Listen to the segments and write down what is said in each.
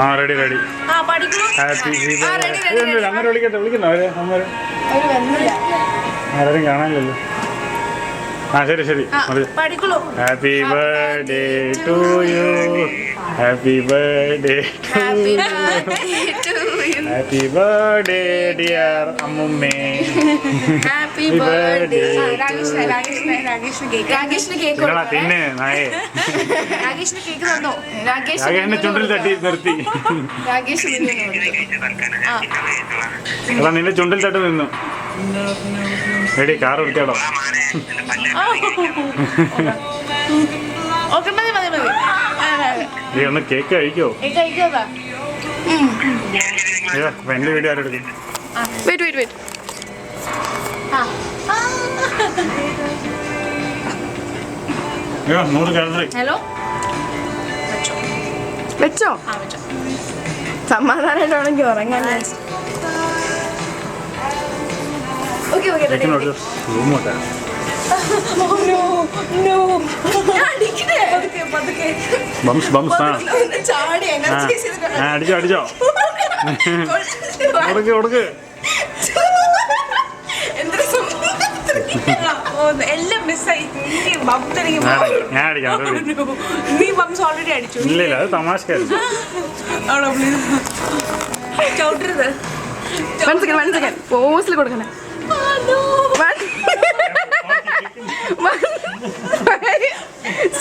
ആ ready ready. അങ്ങനെ വിളിക്കട്ടെ, വിളിക്കുന്നോ അവര്? ആരും കാണാനില്ലല്ലോ. ആ ശരി ശരി. Happy birthday to you, happy birthday to you, happy birthday dear അമ്മുമ്മേ, ഹാപ്പി ബർത്ത്ഡേ. തിന്നെ നായേ. രാകേഷിനെ ചുണ്ടിൽ തട്ടി നിർത്തി. എടാ നിന്റെ ചുണ്ടിൽ തട്ടി നിന്നു. എടി കാർ എടുക്കാടോ. നീ ഒന്ന് കേക്ക് കഴിക്കോ? എന്റെ വീഡിയോ ആരും എടുക്കും. വെച്ചോ സമാധാനമായിട്ടാണെങ്കിൽ ഉറങ്ങാൻ. അടിച്ചോ അടിച്ചോ കൊടുക്ക് കൊടുക്ക്. എല്ലാം മിസ്സായി. ഞാൻ അടിക്കാം. നീ ബംസ് ഓൾറെഡി അടിച്ചു. ഇല്ല അത് തമാശക്കായിരുന്നു. ചവിട്ടരുത്. പോസിൽ കൊടുക്കണേ.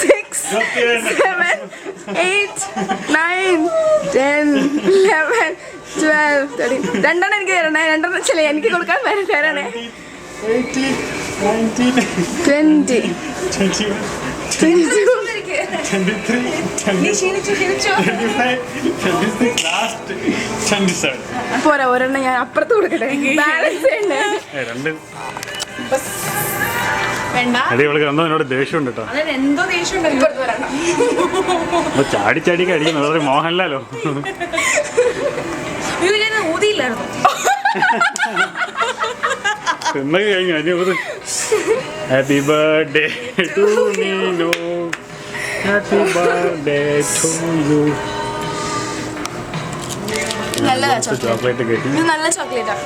6, 7, 8, 9, 10, 11, 12, 13. രണ്ടെണ്ണം എനിക്ക് തരണേ. രണ്ടെണ്ണം ചില എനിക്ക് കൊടുക്കാൻ തരണേ. 20, 22, 23, പോരാ ഒരെണ്ണം ഞാൻ അപ്പുറത്ത് കൊടുക്കട്ടെ. ബാലൻസ് എന്നോട് ദേഷ്യമുണ്ട് കേട്ടോ. എന്തോ ദേഷ്യം ചാടി ചാടി കഴിക്കുന്നു. മോഹൻലാലോ ഊതിയില്ലായിരുന്നു. എന്നൊക്കെ കഴിഞ്ഞു. അതിന് happy birthday to Meenu, happy birthday to you. Chocolate കേട്ടി. നല്ല ചോക്ലേറ്റാ.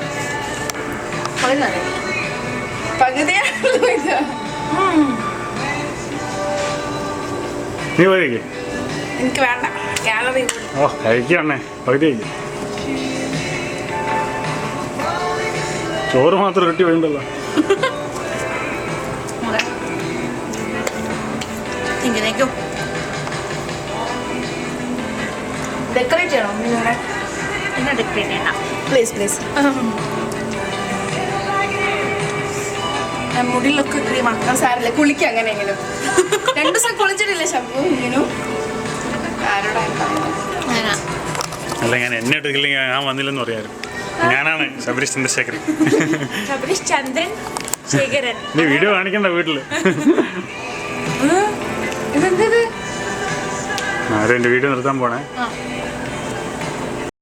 പകുതിയാണ്. നീ പോയിരിക്കേ. എനിക്ക് വേണ്ട. ഗാലറി ഓ കഴിക്കണേ. പകുതി കഴിക്കും. ചോറ് മാത്രം കിട്ടി വേണ്ടല്ലോ. ഇങ്ങനെയൊക്കെയോ ഡെക്കറേറ്റ് ചെയ്യണോ? എന്നെ ഡെക്കറേറ്റ് ചെയ്യണം പ്ലീസ് പ്ലീസ്. മുടിയിലൊക്കെ ക്രീം ആക്കാം. സാറില്ല കുളിക്കാം അങ്ങനെയെങ്കിലും. 2 ദിവസം കുളിച്ചിട്ടില്ല ശംഭു ഇങ്ങനും. അല്ല ഞാൻ എന്നെ എടുക്കില്ലെങ്കിൽ ഞാൻ വന്നില്ലെന്ന് പറയാറ്. ഞാനാണ് ശബരീഷ് ചന്ദ്രശേഖരൻ. ശബരീഷ് ചന്ദ്രൻ ശേഖരൻ. നീ വീഡിയോ കാണിക്കണ്ട വീട്ടില്. ഇതെന്തത്? ആരും എന്റെ വീഡിയോ നിർത്താൻ പോണേ.